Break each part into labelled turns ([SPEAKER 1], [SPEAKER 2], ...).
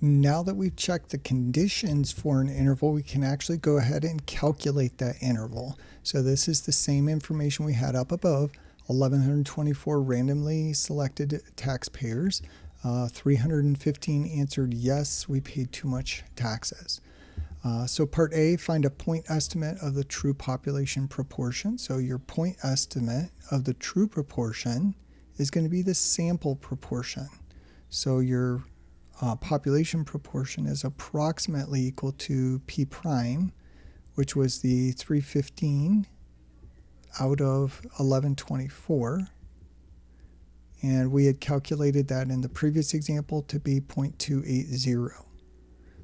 [SPEAKER 1] now that we've checked the conditions for an interval, we can actually go ahead and calculate that interval. So this is the same information we had up above, 1,124 randomly selected taxpayers. 315 answered yes, we paid too much taxes. So part A, find a point estimate of the true population proportion. So your point estimate of the true proportion is going to be the sample proportion. So your population proportion is approximately equal to P prime, which was the 315 out of 1124. And we had calculated that in the previous example to be 0.280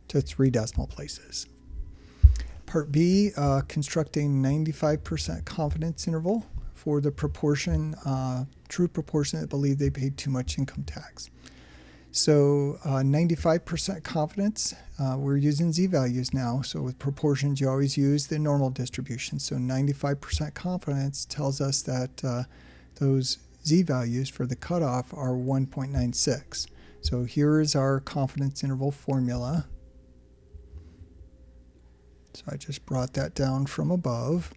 [SPEAKER 1] to 3 decimal places. Part B, construct a 95% confidence interval for the proportion, true proportion that believe they paid too much income tax. So 95% confidence, we're using z-values now. So with proportions, you always use the normal distribution. So 95% confidence tells us that those z-values for the cutoff are 1.96. So here is our confidence interval formula. So I just brought that down from above.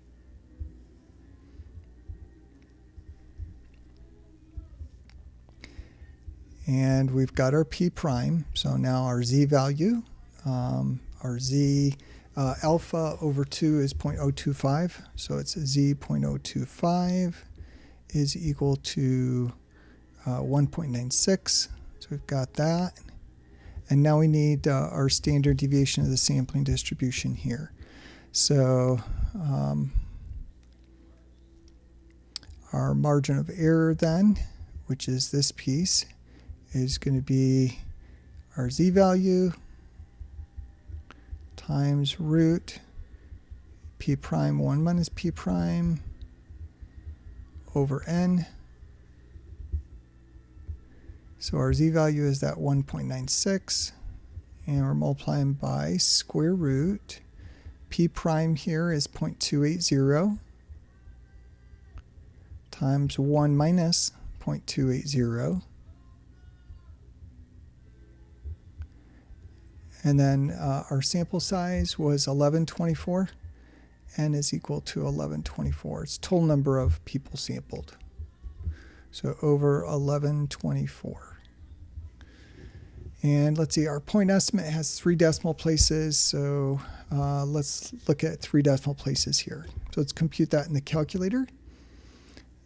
[SPEAKER 1] And we've got our P prime. So now our Z value, our Z alpha over 2 is 0.025. So it's Z 0.025 is equal to 1.96. So we've got that. And now we need our standard deviation of the sampling distribution here. So our margin of error then, which is this piece, is going to be our Z value times root P prime 1 minus P prime over N. So our Z value is that 1.96, and we're multiplying by square root. P prime here is 0.280 times 1 minus 0.280. And then our sample size was 1124. N is equal to 1124. It's total number of people sampled. So over 1124. And let's see, our point estimate has 3 decimal places. So let's look at 3 decimal places here. So let's compute that in the calculator.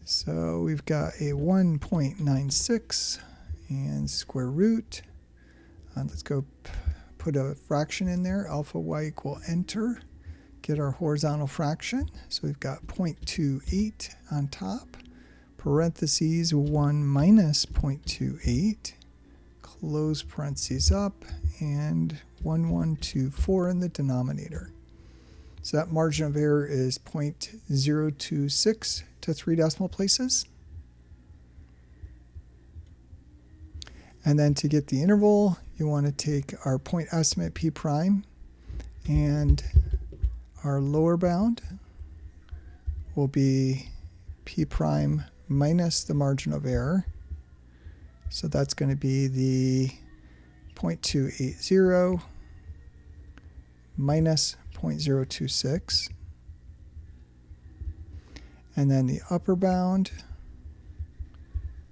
[SPEAKER 1] So we've got a 1.96 and square root. Let's go put a fraction in there, alpha y equal enter, get our horizontal fraction. So we've got 0.28 on top, parentheses 1 minus 0.28, close parentheses up, and 1124 in the denominator. So that margin of error is 0.026 to 3 decimal places. And then to get the interval, you want to take our point estimate P prime, and our lower bound will be P prime minus the margin of error. So that's going to be the 0.280 minus 0.026. And then the upper bound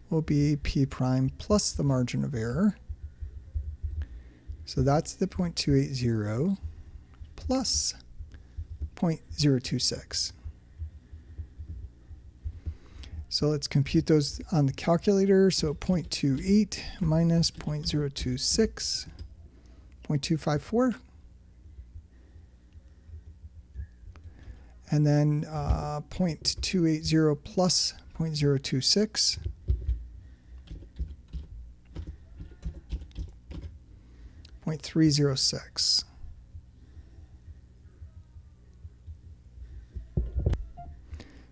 [SPEAKER 1] will be P prime plus the margin of error. So that's the 0.280 plus 0.026. So let's compute those on the calculator. So 0.28 minus 0.026, 0.254. And then 0.280 plus 0.026. 0.306.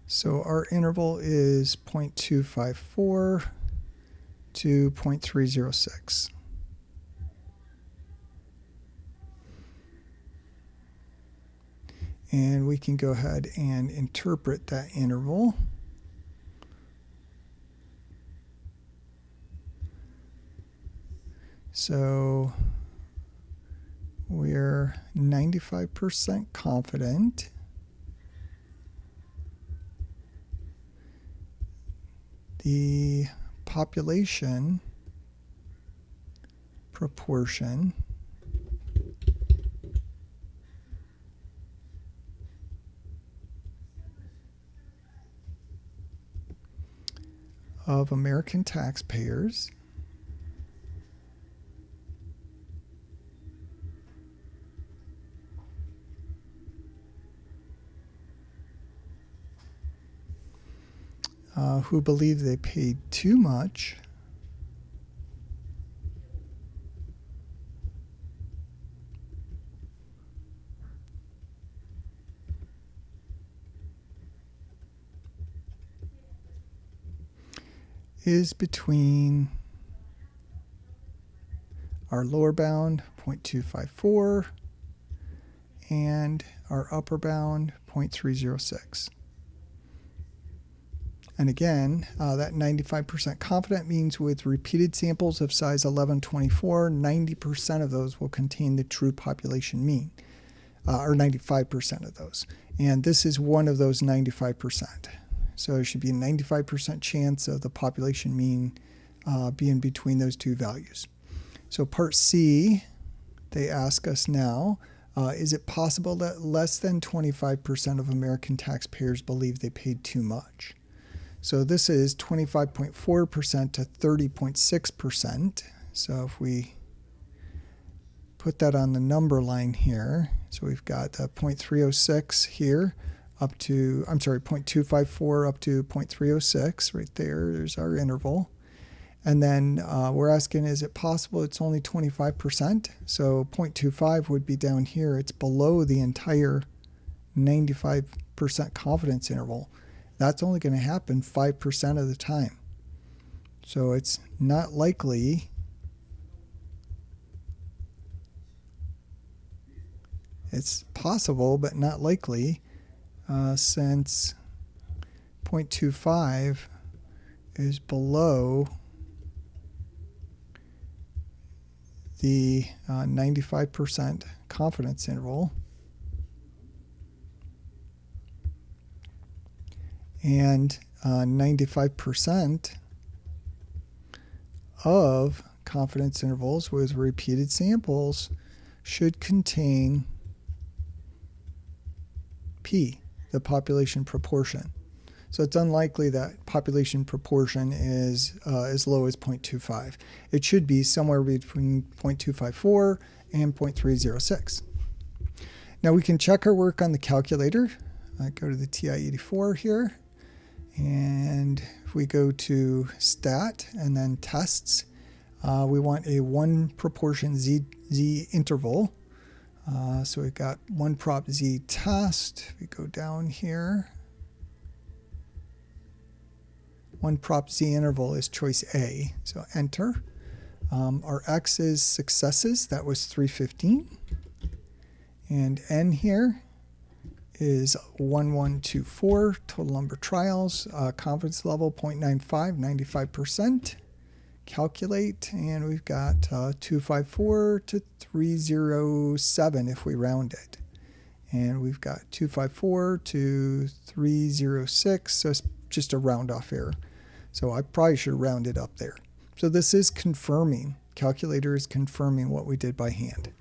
[SPEAKER 1] So our interval is 0.254 to 0.306. And we can go ahead and interpret that interval. So we're 95% confident the population proportion of American taxpayers who believe they paid too much is between our lower bound 0.254 and our upper bound 0.306. And again, that 95% confident means with repeated samples of size 1124, 90% of those will contain the true population mean, or 95% of those. And this is one of those 95%. So there should be a 95% chance of the population mean being between those two values. So part C, they ask us now, is it possible that less than 25% of American taxpayers believe they paid too much? So this is 25.4% to 30.6%. So if we put that on the number line here, so we've got 0.306 here up to, 0.254 up to 0.306 right there. There's our interval. And then we're asking, is it possible it's only 25%? So 0.25 would be down here. It's below the entire 95% confidence interval. That's only going to happen 5% of the time. So it's not likely it's possible, but not likely, since 0.25 is below the 95% confidence interval. And 95% of confidence intervals with repeated samples should contain P, the population proportion. So it's unlikely that population proportion is as low as 0.25. It should be somewhere between 0.254 and 0.306. Now we can check our work on the calculator. I go to the TI-84 here. And if we go to stat and then tests, we want a one proportion z interval. So we've got one prop z test. We go down here. One prop z interval is choice A. So enter. Our x is successes. That was 315. And n here is 1124, total number of trials, confidence level 0.95, 95%. Calculate, and we've got 254 to 307 if we round it. And we've got 254 to 306, so it's just a round off error. So I probably should round it up there. So this is confirming, calculator is confirming what we did by hand.